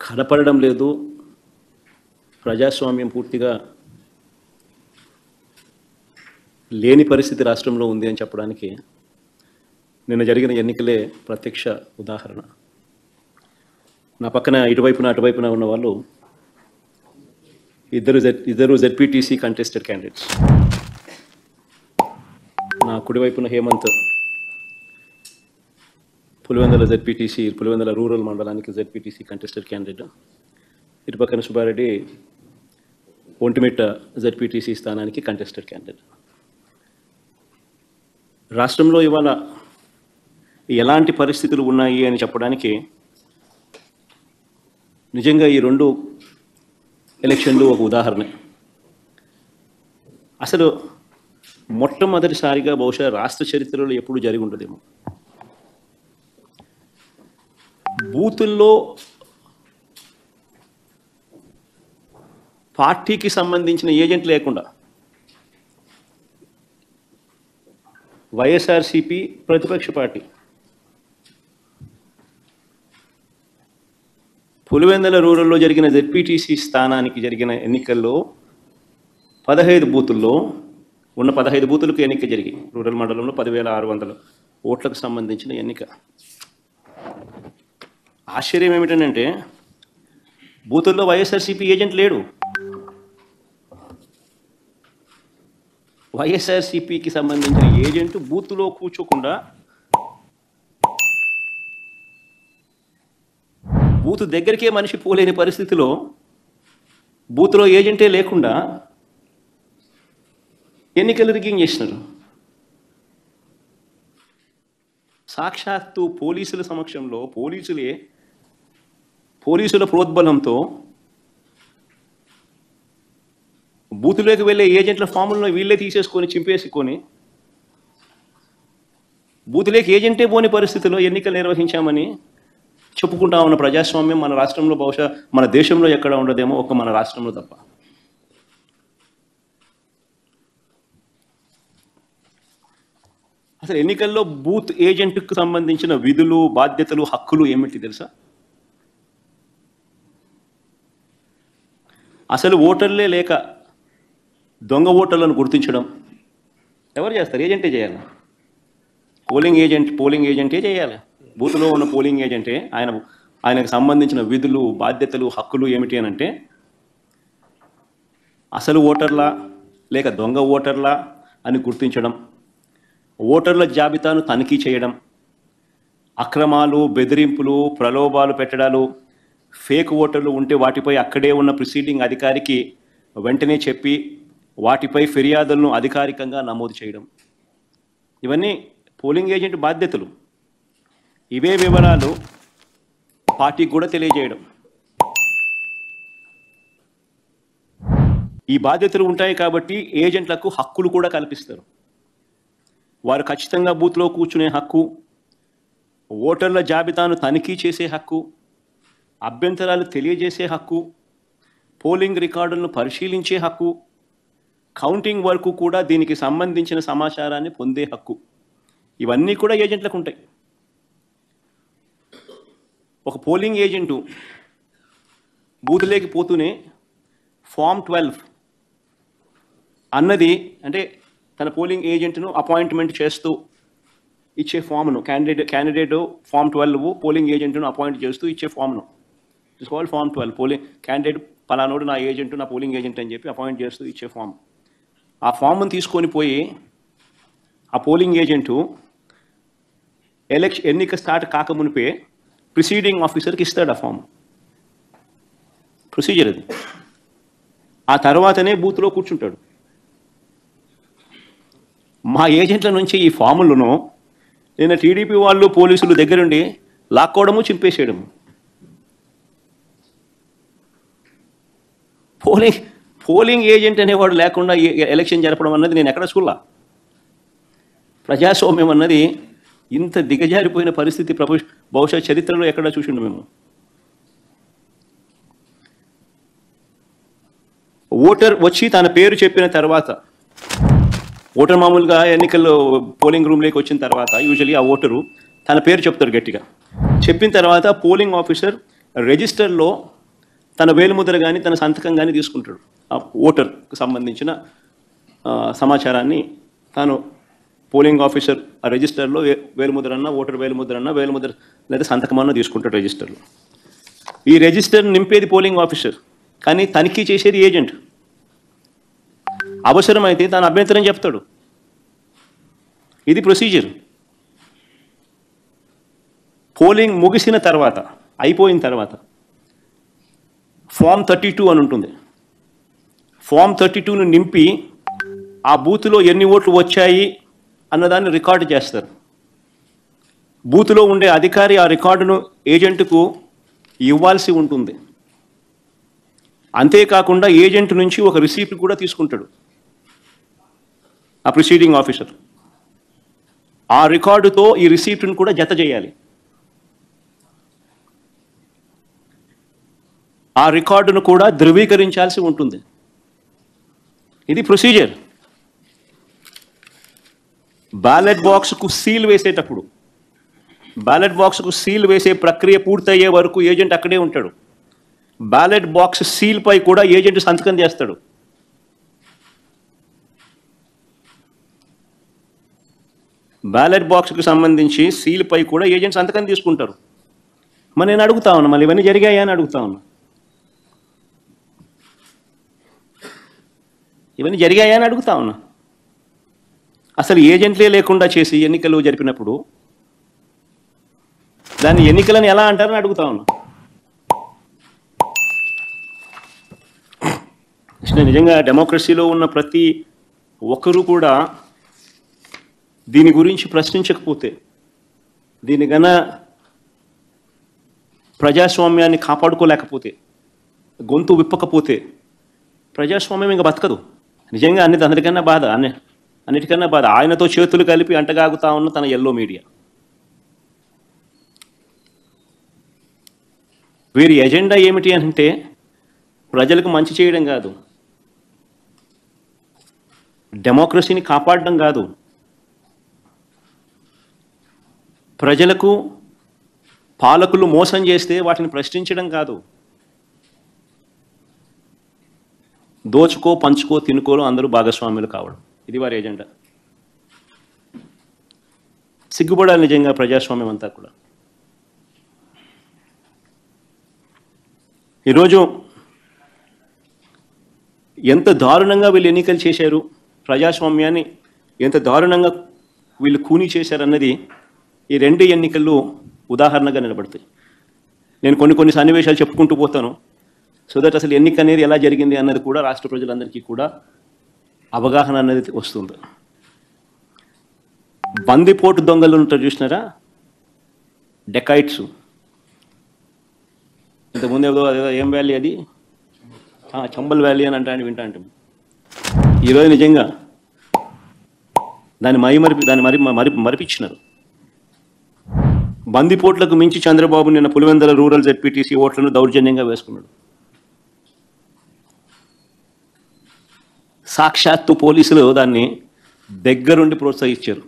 కనపడడం లేదు. ప్రజాస్వామ్యం పూర్తిగా లేని పరిస్థితి రాష్ట్రంలో ఉంది అని చెప్పడానికి నిన్న జరిగిన ఎన్నికలే ప్రత్యక్ష ఉదాహరణ. నా పక్కన ఇటువైపున అటువైపున ఉన్న వాళ్ళు ఇద్దరు జెడ్పీటీసీ కంటెస్టెడ్ క్యాండిడేట్స్. నా కుడివైపున హేమంత్ పులివెందుల జెడ్పీటీసీ, పులివెందుల రూరల్ మండలానికి జెడ్పీటీసీ కంటెస్టెడ్ క్యాండిడేట్. ఇటు పక్కన సుబ్బారెడ్డి ఒంటిమిట్ట జెడ్పీటీసీ స్థానానికి కంటెస్టెడ్ క్యాండిడేట్. రాష్ట్రంలో ఇవాళ ఎలాంటి పరిస్థితులు ఉన్నాయి అని చెప్పడానికి నిజంగా ఈ రెండు ఎలక్షన్లు ఒక ఉదాహరణ. అసలు మొట్టమొదటిసారిగా బహుశా రాష్ట్ర చరిత్రలో ఎప్పుడు జరిగి ఉండదేమో బూతుల్లో పార్టీకి సంబంధించిన ఏజెంట్ లేకుండా వైఎస్ఆర్సీపీ ప్రతిపక్ష పార్టీ పులివెందుల రూరల్లో జరిగిన జెడ్పీటీసీ స్థానానికి జరిగిన ఎన్నికల్లో 15 బూతుల్లో ఉన్న 15 బూతులకు ఎన్నిక జరిగి రూరల్ మండలంలో 10,600 ఓట్లకు సంబంధించిన ఎన్నిక. ఆశ్చర్యం ఏమిటంటే బూతుల్లో వైఎస్ఆర్సీపీ ఏజెంట్ లేడు. వైఎస్ఆర్సీపీకి సంబంధించిన ఏజెంట్ బూత్లో కూర్చోకుండా బూత్ దగ్గరికే మనిషి పోలేని పరిస్థితిలో బూత్లో ఏజెంటే లేకుండా ఎన్నికలు రిగ్గింగ్ చేసినారు. సాక్షాత్తు పోలీసుల సమక్షంలో పోలీసుల ప్రోద్బలంతో బూతులోకి వెళ్ళే ఏజెంట్ల ఫాములను వీళ్ళే తీసేసుకొని చింపేసుకొని బూతులోకి ఏజెంటే పోని పరిస్థితిలో ఎన్నికలు నిర్వహించామని చెప్పుకుంటా ఉన్న ప్రజాస్వామ్యం మన రాష్ట్రంలో బహుశా మన దేశంలో ఎక్కడ ఉండదేమో, ఒక్క మన రాష్ట్రంలో తప్ప. అసలు ఎన్నికల్లో బూత్ ఏజెంట్కు సంబంధించిన విధులు, బాధ్యతలు, హక్కులు ఏమిటి తెలుసా? అసలు ఓటర్లే లేక దొంగ ఓటర్లను గుర్తించడం ఎవరు చేస్తారు? ఏజెంటే చేయాలి. పోలింగ్ ఏజెంటే చేయాలి. బూత్లో ఉన్న పోలింగ్ ఏజెంటే ఆయనకు సంబంధించిన విధులు, బాధ్యతలు, హక్కులు ఏమిటి అని అంటే అసలు ఓటర్లా లేక దొంగ ఓటర్లా అని గుర్తించడం, ఓటర్ల జాబితాను తనిఖీ చేయడం, అక్రమాలు, బెదిరింపులు, ప్రలోభాలు పెట్టడాలు, ఫేక్ ఓటర్లు ఉంటే వాటిపై అక్కడే ఉన్న ప్రిసీడింగ్ అధికారికి వెంటనే చెప్పి వాటిపై ఫిర్యాదులను అధికారికంగా నమోదు చేయడం, ఇవన్నీ పోలింగ్ ఏజెంట్ బాధ్యతలు. ఇవే వివరాలు పార్టీకి కూడా తెలియజేయడం. ఈ బాధ్యతలు ఉంటాయి కాబట్టి ఏజెంట్లకు హక్కులు కూడా కల్పిస్తారు. వారు ఖచ్చితంగా బూత్లో కూర్చునే హక్కు, ఓటర్ల జాబితాను తనిఖీ చేసే హక్కు, అభ్యంతరాలు తెలియజేసే హక్కు, పోలింగ్ రికార్డులను పరిశీలించే హక్కు, కౌంటింగ్ వరకు కూడా దీనికి సంబంధించిన సమాచారాన్ని పొందే హక్కు, ఇవన్నీ కూడా ఏజెంట్లకు ఉంటాయి. ఒక పోలింగ్ ఏజెంటు బూత్లోకి పోతూనే ఫామ్ 12 అన్నది అంటే తన పోలింగ్ ఏజెంట్ను అపాయింట్మెంట్ చేస్తూ ఇచ్చే ఫామ్ను క్యాండిడేట్ ఫామ్ 12 పోలింగ్ ఏజెంట్ను అపాయింట్ చేస్తూ ఇచ్చే ఫామ్ను తీసుకోవాలి. ఫామ్ 12 పోలింగ్ క్యాండిడేట్ పలానోడు నా ఏజెంట్, నా పోలింగ్ ఏజెంట్ అని చెప్పి అపాయింట్ చేస్తూ ఇచ్చే ఫామ్. ఆ ఫామ్ను తీసుకొని పోయి ఆ పోలింగ్ ఏజెంటు ఎన్నిక స్టార్ట్ కాకమునిపే ప్రిసీడింగ్ ఆఫీసర్కి ఇస్తాడు ఆ ఫామ్. ప్రొసీజర్ అది. ఆ తర్వాతనే బూత్లో కూర్చుంటాడు. మా ఏజెంట్ల నుంచి ఈ ఫాములను నిన్న టీడీపీ వాళ్ళు, పోలీసులు దగ్గరుండి లాక్కోవడము, చింపేసేయడము. పోలింగ్ ఏజెంట్ అనేవాడు లేకుండా ఎలక్షన్ జరపడం అన్నది నేను ఎక్కడ చూడలా. ప్రజాస్వామ్యం అన్నది ఇంత దిగజారిపోయిన పరిస్థితి బహుశా చరిత్రలో ఎక్కడ చూసిండు మేము. ఓటర్ వచ్చి తన పేరు చెప్పిన తర్వాత, ఓటర్ మామూలుగా ఎన్నికల్లో పోలింగ్ రూమ్లోకి వచ్చిన తర్వాత యూజువల్లీ ఆ ఓటరు తన పేరు చెప్తారు గట్టిగా. చెప్పిన తర్వాత పోలింగ్ ఆఫీసర్ రిజిస్టర్లో తన వేలిముద్ర కానీ తన సంతకం కానీ తీసుకుంటాడు. ఆ ఓటర్కు సంబంధించిన సమాచారాన్ని తాను పోలింగ్ ఆఫీసర్ ఆ రిజిస్టర్లో వేలిముద్ర అన్న ఓటర్ వేలిముద్ర లేదా సంతకమన్నా తీసుకుంటాడు రిజిస్టర్లో. ఈ రిజిస్టర్ నింపేది పోలింగ్ ఆఫీసర్, కానీ తనిఖీ చేసేది ఏజెంట్. అవసరమైతే తాను అభ్యంతరం చెప్తాడు. ఇది ప్రొసీజర్. పోలింగ్ ముగిసిన తర్వాత, అయిపోయిన తర్వాత ఫామ్ 32 అని ఉంటుంది. ఫామ్ 32ను నింపి ఆ బూత్లో ఎన్ని ఓట్లు వచ్చాయి అన్నదాన్ని రికార్డు చేస్తారు. బూత్లో ఉండే అధికారి ఆ రికార్డును ఏజెంట్కు ఇవ్వాల్సి ఉంటుంది. అంతేకాకుండా ఏజెంట్ నుంచి ఒక రిసీప్ట్ కూడా తీసుకుంటాడు ఆ ప్రిసీడింగ్ ఆఫీసర్. ఆ రికార్డుతో ఈ రిసీప్ట్ను కూడా జత చేయాలి. ఆ రికార్డును కూడా ధృవీకరించాల్సి ఉంటుంది. ఇది ప్రొసీజర్. బ్యాలెట్ బాక్స్కు సీల్ వేసేటప్పుడు, బ్యాలెట్ బాక్స్కు సీల్ వేసే ప్రక్రియ పూర్తయ్యే వరకు ఏజెంట్ అక్కడే ఉంటాడు. బ్యాలెట్ బాక్స్ సీల్ పై కూడా ఏజెంట్ సంతకం చేస్తాడు. బ్యాలెట్ బాక్స్కి సంబంధించి సీల్ పై కూడా ఏజెంట్ సంతకం తీసుకుంటారు. మరి నేను అడుగుతా ఉన్నా, మళ్ళీ ఇవన్నీ జరిగాయా అని అడుగుతా ఉన్నా. ఇవన్నీ జరిగాయా అని అడుగుతా ఉన్నా. అసలు ఏజెంట్లే లేకుండా చేసి ఎన్నికలు జరిపినప్పుడు దాన్ని ఎన్నికలను ఎలా అంటారని అడుగుతా ఉన్నా. నిజంగా డెమోక్రసీలో ఉన్న ప్రతి ఒక్కరూ కూడా దీని గురించి ప్రశ్నించకపోతే, దీని గన ప్రజాస్వామ్యాన్ని కాపాడుకోలేకపోతే, గొంతు విప్పకపోతే ప్రజాస్వామ్యం ఇంకా బతకదు. నిజంగా అందరికన్నా బాధ, అన్నిటికన్నా బాధ ఆయనతో చేతులు కలిపి అంటగాగుతా ఉన్న తన ఎల్లో మీడియా. వీరి ఎజెండా ఏమిటి అంటే ప్రజలకు మంచి చేయడం కాదు, డెమోక్రసీని కాపాడడం కాదు, ప్రజలకు పాలకులు మోసం చేస్తే వాటిని ప్రశ్నించడం కాదు, దోచుకో పంచుకో తినుకోలో అందరూ భాగస్వాములు కావడం. ఇది వారి ఎజెండా. సిగ్గుపడాలి నిజంగా ప్రజాస్వామ్యం అంతా కూడా. ఈరోజు ఎంత దారుణంగా వీళ్ళు ఎన్నికలు చేశారు, ప్రజాస్వామ్యాన్ని ఎంత దారుణంగా వీళ్ళు కూనీ చేశారన్నది ఈ రెండు ఎన్నికల్లో ఉదాహరణగా నిలబడతాయి. నేను కొన్ని సన్నివేశాలు చెప్పుకుంటూ పోతాను, సో దట్ అసలు ఎన్నిక అనేది ఎలా జరిగింది అన్నది కూడా రాష్ట్ర ప్రజలందరికీ కూడా అవగాహన అన్నది వస్తుంది. బందిపోటు దొంగలు ఉంటారు చూసినారా, డెకాయిట్స్. ఇంతకుముందు ఏదో ఏం వ్యాలీ అది, చంబల్ వ్యాలీ అని వింటా అంటే ఈరోజు నిజంగా దాన్ని మరిపించినారు. బందిపోట్లకు మించి చంద్రబాబు నిన్న పులివెందుల రూరల్ జెడ్పీటీసీ ఓట్లను దౌర్జన్యంగా వేసుకున్నాడు. సాక్షాత్తు పోలీసులు దాన్ని దగ్గరుండి ప్రోత్సహించారు.